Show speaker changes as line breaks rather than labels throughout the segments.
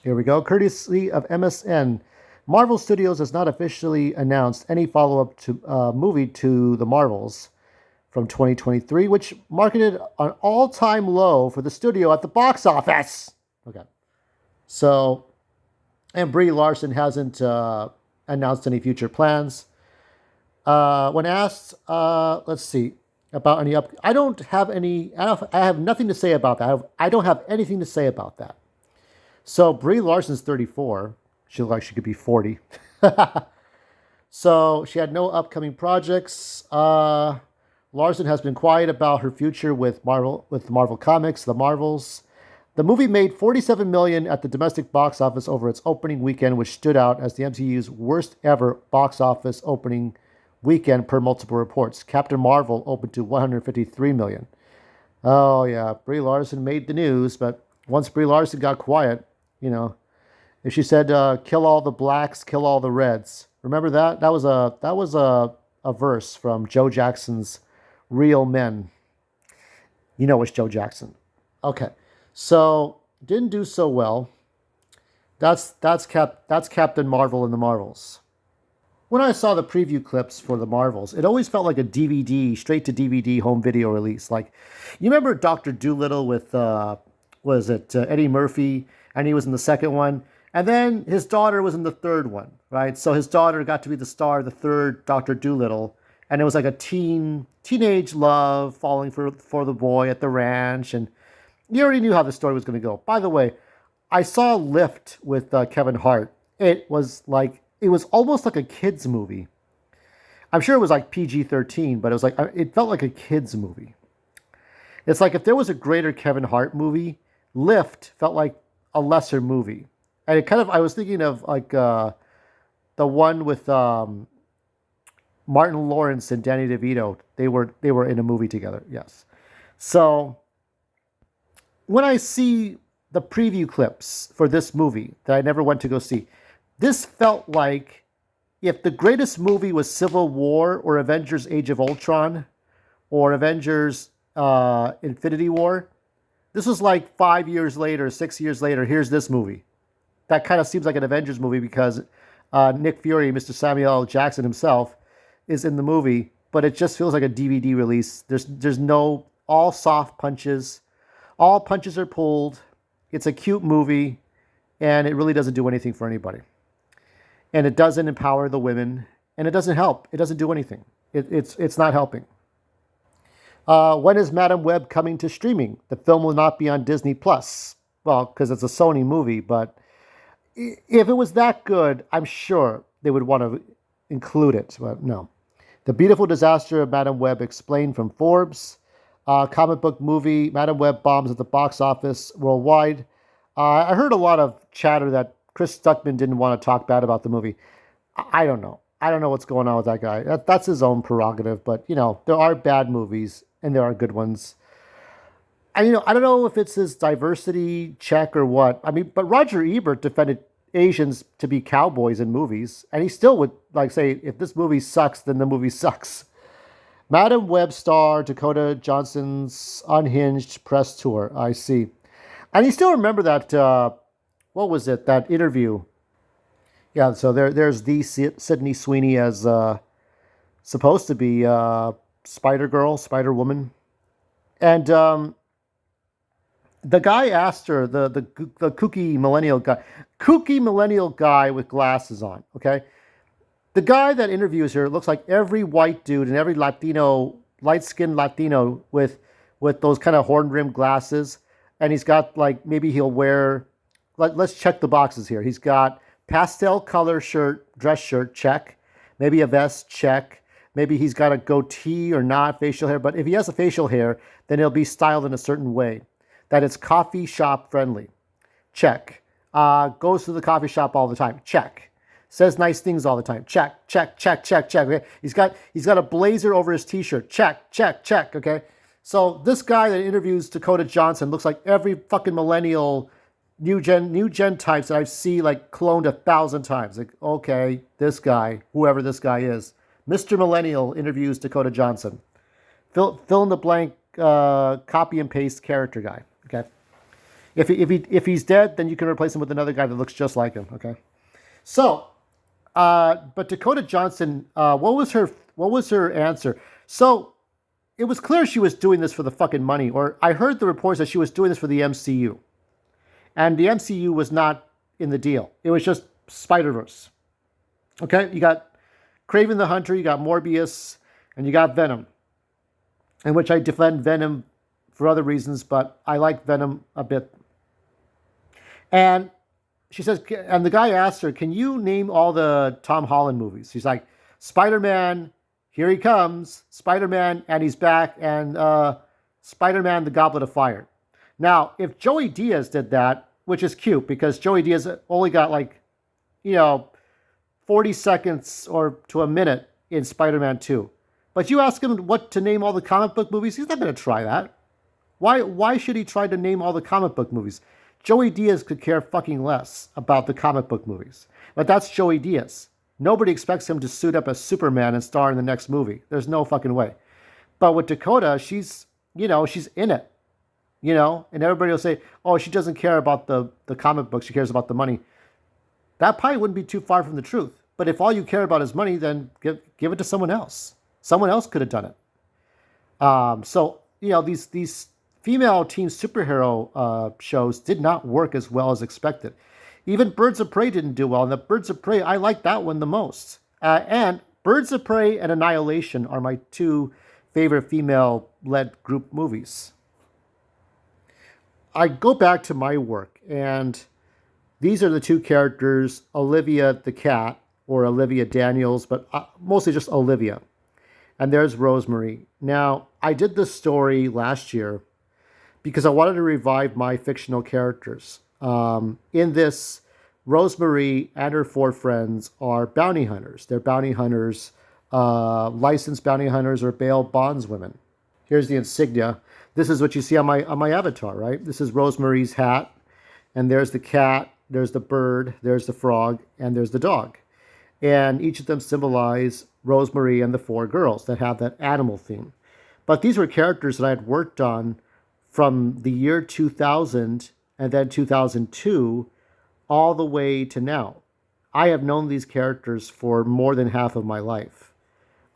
Here we go. Courtesy of MSN, Marvel Studios has not officially announced any follow-up to movie to The Marvels from 2023, which marketed an all-time low for the studio at the box office. Okay, so and Brie Larson hasn't announced any future plans. When asked, let's see about any up, I don't have any. I have nothing to say about that. I don't have anything to say about that. So Brie Larson's 34. She looks like she could be 40. So she had no upcoming projects. Larson has been quiet about her future with Marvel Comics, The Marvels. The movie made $47 million at the domestic box office over its opening weekend, which stood out as the MCU's worst ever box office opening weekend per multiple reports. Captain Marvel opened to $153 million. Oh yeah, Brie Larson made the news, but once Brie Larson got quiet, you know, if she said "kill all the blacks, kill all the reds," remember that? That was a verse from Joe Jackson's "Real Men." You know it's Joe Jackson. Okay, so didn't do so well. That's Captain Marvel and the Marvels. When I saw the preview clips for the Marvels, it always felt like a DVD, straight to DVD home video release. Like, you remember Doctor Doolittle with was it Eddie Murphy, and he was in the second one, and then his daughter was in the third one, right? So his daughter got to be the star of the third Doctor Doolittle, and it was like a teenage love falling for the boy at the ranch, and you already knew how the story was going to go. By the way, I saw Lift with Kevin Hart. It was almost like a kids movie. I'm sure it was like PG-13, but it felt like a kids movie. It's like if there was a greater Kevin Hart movie, Lift felt like a lesser movie. And I was thinking of like the one with Martin Lawrence and Danny DeVito. They were in a movie together. Yes. So when I see the preview clips for this movie that I never went to go see, this felt like if the greatest movie was Civil War or Avengers Age of Ultron or Avengers Infinity War, this was like 5 years later, 6 years later, here's this movie. That kind of seems like an Avengers movie because Nick Fury, Mr. Samuel L. Jackson himself, is in the movie, but it just feels like a DVD release. There's no all soft punches. All punches are pulled. It's a cute movie, and it really doesn't do anything for anybody. And it doesn't empower the women, and it doesn't help. It doesn't do anything. It's not helping. When is Madam Web coming to streaming? The film will not be on Disney Plus. Well, because it's a Sony movie, but if it was that good, I'm sure they would want to include it, but no. The Beautiful Disaster of Madam Web explained from Forbes. Comic book movie, Madam Web bombs at the box office worldwide. I heard a lot of chatter that Chris Stuckman didn't want to talk bad about the movie. I don't know. I don't know what's going on with that guy. That's his own prerogative, but, you know, there are bad movies and there are good ones. And, you know, I don't know if it's his diversity check or what. I mean, but Roger Ebert defended Asians to be cowboys in movies, and he still would, like, say, if this movie sucks, then the movie sucks. Madam Web star Dakota Johnson's unhinged press tour. I see. And you still remember that, what was it, that interview? Yeah, so there's the Sydney Sweeney as supposed to be Spider-Girl, Spider-Woman. And the guy asked her, the kooky millennial guy with glasses on, okay? The guy that interviews her looks like every white dude and every Latino, light-skinned Latino with those kind of horn-rimmed glasses. And he's got, like, maybe he'll wear, let's check the boxes here. He's got pastel color shirt, dress shirt, check. Maybe a vest, check. Maybe he's got a goatee or not, facial hair. But if he has a facial hair, then he'll be styled in a certain way. That it's coffee shop friendly. Check. Goes to the coffee shop all the time. Check. Says nice things all the time. Check, check, check, check, check. Okay. He's got a blazer over his t-shirt. Check, check, check. Okay. So this guy that interviews Dakota Johnson looks like every fucking millennial new gen types that I've seen like cloned 1,000 times. Like, okay, this guy, whoever this guy is, Mr. Millennial interviews Dakota Johnson. Fill in the blank, copy and paste character guy. Okay. If he's dead, then you can replace him with another guy that looks just like him. Okay. So, but Dakota Johnson, what was her answer? So it was clear she was doing this for the fucking money, or I heard the reports that she was doing this for the MCU, and the MCU was not in the deal. It was just Spider Verse. Okay, you got Craven the Hunter, you got Morbius, and you got Venom, in which I defend Venom for other reasons, but I like Venom a bit. And she says, and the guy asked her, "Can you name all the Tom Holland movies?" She's like, "Spider-Man, here he comes, Spider-Man, and he's back, and Spider-Man, the Goblet of Fire." Now, if Joey Diaz did that, which is cute because Joey Diaz only got like, you know, 40 seconds or to a minute in Spider-Man 2. But you ask him what to name all the comic book movies, he's not going to try that. Why should he try to name all the comic book movies? Joey Diaz could care fucking less about the comic book movies. But that's Joey Diaz. Nobody expects him to suit up as Superman and star in the next movie. There's no fucking way. But with Dakota, she's in it. And everybody will say, "Oh, she doesn't care about the comic books, she cares about the money." That probably wouldn't be too far from the truth. But if all you care about is money, then give it to someone else. Someone else could have done it. So these female teen superhero shows did not work as well as expected. Even Birds of Prey didn't do well. And the Birds of Prey, I like that one the most. And Birds of Prey and Annihilation are my two favorite female-led group movies. I go back to my work, and these are the two characters, Olivia the cat, or Olivia Daniels, but mostly just Olivia. And there's Rosemary. Now, I did this story last year because I wanted to revive my fictional characters. In this, Rosemary and her four friends are bounty hunters. They're bounty hunters, licensed bounty hunters or bail bondswomen. Here's the insignia. This is what you see on my avatar, right? This is Rosemary's hat, and there's the cat, there's the bird, there's the frog, and there's the dog. And each of them symbolize Rosemary and the four girls that have that animal theme. But these were characters that I had worked on from the year 2000 and then 2002 all the way to now. I have known these characters for more than half of my life.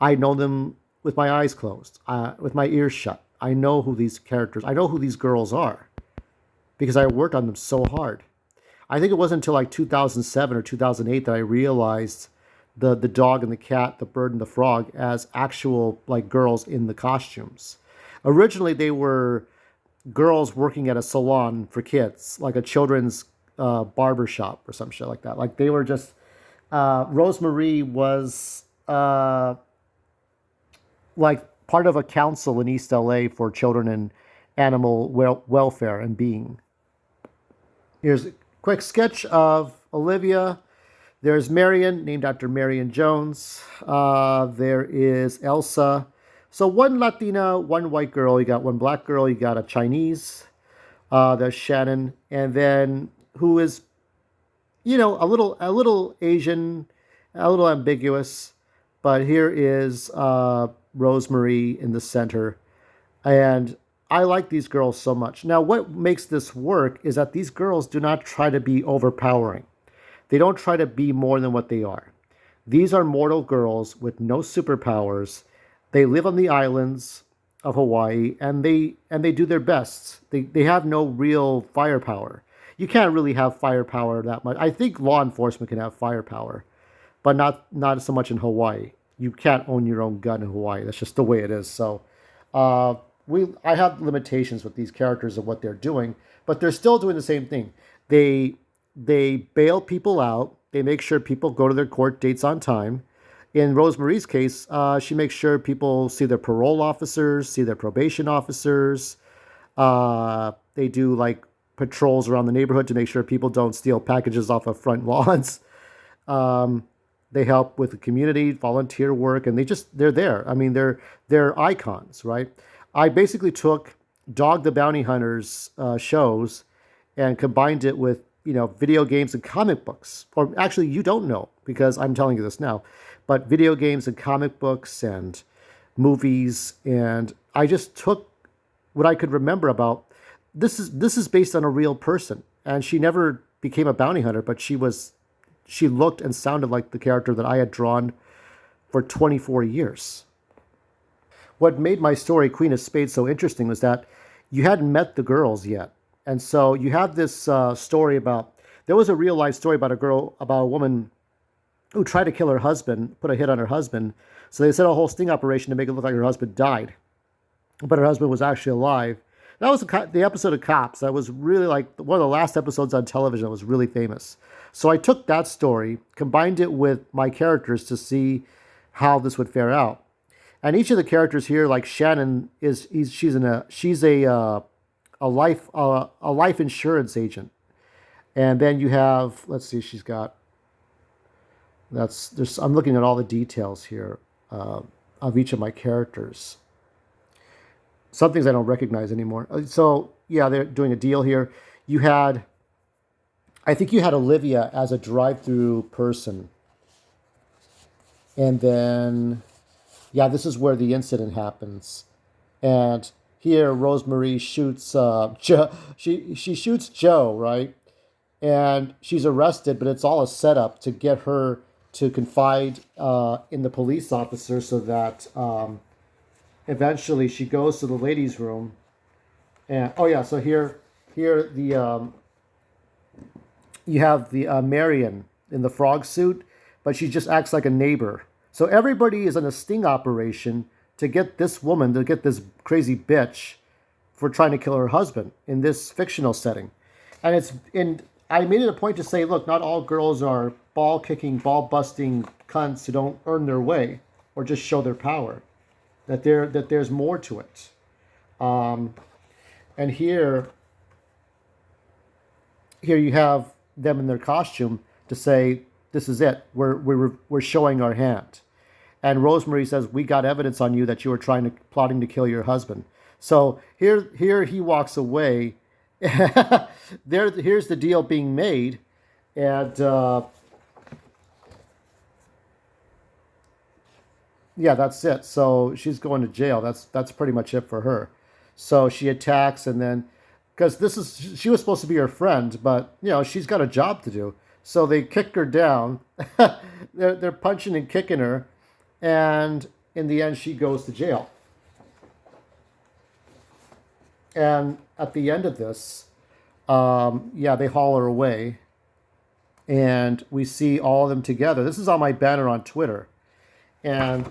I know them with my eyes closed, with my ears shut. I know who these girls are because I worked on them so hard. I think it wasn't until like 2007 or 2008 that I realized the dog and the cat, the bird and the frog as actual like girls in the costumes. Originally, they were girls working at a salon for kids, like a children's barber shop or some shit like that. Like they were just, Rosemary was like part of a council in East LA for children and animal welfare and being. Here's a quick sketch of Olivia. There's Marion, named after Marion Jones. There is Elsa. So one Latina, one white girl. You got one black girl. You got a Chinese. There's Shannon, and then who is, a little Asian, a little ambiguous. But here is Rosemary in the center, and I like these girls so much. Now, what makes this work is that these girls do not try to be overpowering. They don't try to be more than what they are. These are mortal girls with no superpowers. They live on the islands of Hawaii, and they do their best. They have no real firepower. You can't really have firepower that much. I think law enforcement can have firepower, but not so much in Hawaii. You can't own your own gun in Hawaii. That's just the way it is. So I have limitations with these characters of what they're doing, but they're still doing the same thing. They bail people out. They make sure people go to their court dates on time. In Rosemary's case, she makes sure people see their parole officers, see their probation officers. They do like patrols around the neighborhood to make sure people don't steal packages off of front lawns. They help with the community, volunteer work, and they're there. I mean, they're icons, right? I basically took Dog the Bounty Hunter's shows and combined it with, video games and comic books. Or actually, you don't know because I'm telling you this now. But video games and comic books and movies. And I just took what I could remember about this is based on a real person, and she never became a bounty hunter, but she looked and sounded like the character that I had drawn for 24 years. What made my story Queen of Spades so interesting was that you hadn't met the girls yet, and so you have this story about. There was a real life story about a woman who tried to kill her husband, put a hit on her husband. So they set a whole sting operation to make it look like her husband died, but her husband was actually alive. That was the episode of Cops. That was really like one of the last episodes on television that was really famous. So I took that story, combined it with my characters to see how this would fare out. And each of the characters here, like Shannon, she's a life insurance agent. And then you have, let's see, she's got I'm looking at all the details here of each of my characters. Some things I don't recognize anymore. So yeah, they're doing a deal here. I think you had Olivia as a drive-through person, and then yeah, this is where the incident happens, and here Rosemary shoots Joe. She shoots Joe, right? And she's arrested, but it's all a setup to get her to confide in the police officer so that eventually she goes to the ladies' room. And oh yeah, so here the you have the Marion in the frog suit, but she just acts like a neighbor. So everybody is in a sting operation to get this woman, to get this crazy bitch for trying to kill her husband in this fictional setting. And I made it a point to say, look, not all girls are ball kicking, ball busting cunts who don't earn their way or just show their power. That there's more to it. And here you have them in their costume to say, this is it. We're showing our hand. And Rosemary says, we got evidence on you that you were plotting to kill your husband. So here he walks away. Here's the deal being made, and yeah, that's it. So she's going to jail. That's pretty much it for her. So she attacks, and then because she was supposed to be her friend, but she's got a job to do. So they kick her down. they're punching and kicking her, and in the end, she goes to jail. And at the end of this, yeah, they haul her away, and we see all of them together. This is on my banner on Twitter, and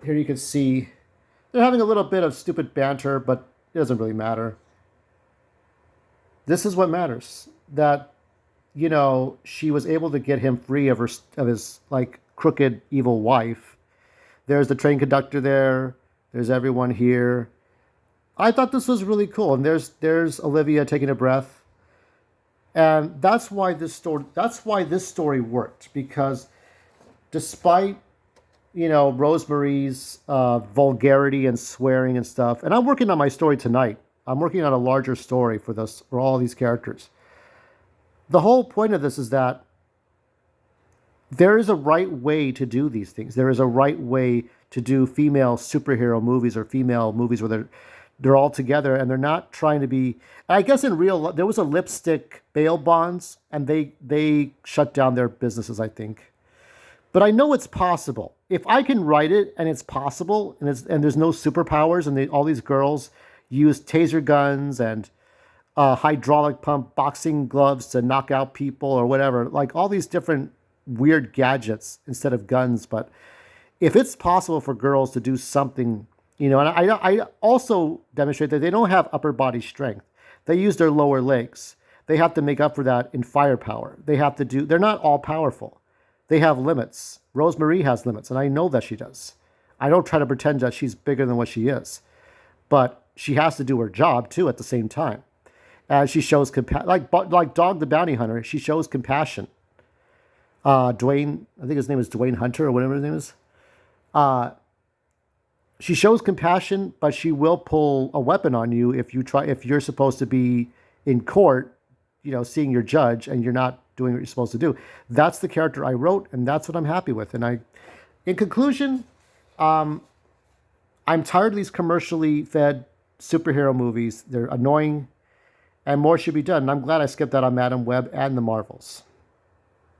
here you can see they're having a little bit of stupid banter, but it doesn't really matter. This is what matters. That she was able to get him free of his like crooked evil wife. There's the train conductor there. There's everyone here. I thought this was really cool, and there's Olivia taking a breath, and that's why this story worked, because despite Rosemary's vulgarity and swearing and stuff, and I'm working on my story tonight. I'm working on a larger story for all these characters. The whole point of this is that there is a right way to do these things. There is a right way to do female superhero movies or female movies where they're all together and they're not trying to be. I guess there was a lipstick bail bonds, and they shut down their businesses, I think. But I know it's possible. If I can write it and it's possible, and there's no superpowers, and all these girls use taser guns and hydraulic pump boxing gloves to knock out people or whatever, like all these different weird gadgets instead of guns. But if it's possible for girls to do something, and I also demonstrate that they don't have upper body strength. They use their lower legs. They have to make up for that in firepower. They're not all powerful. They have limits. Rosemary has limits, and I know that she does. I don't try to pretend that she's bigger than what she is. But she has to do her job, too, at the same time. And she shows compassion. Like Dog the Bounty Hunter, she shows compassion. Dwayne, I think his name is Dwayne Hunter or whatever his name is. She shows compassion, but she will pull a weapon on you if you're supposed to be in court, seeing your judge, and you're not doing what you're supposed to do. That's the character I wrote, and that's what I'm happy with. And in conclusion, I'm tired of these commercially fed superhero movies. They're annoying. and more should be done. And I'm glad I skipped out on Madam Web and the Marvels.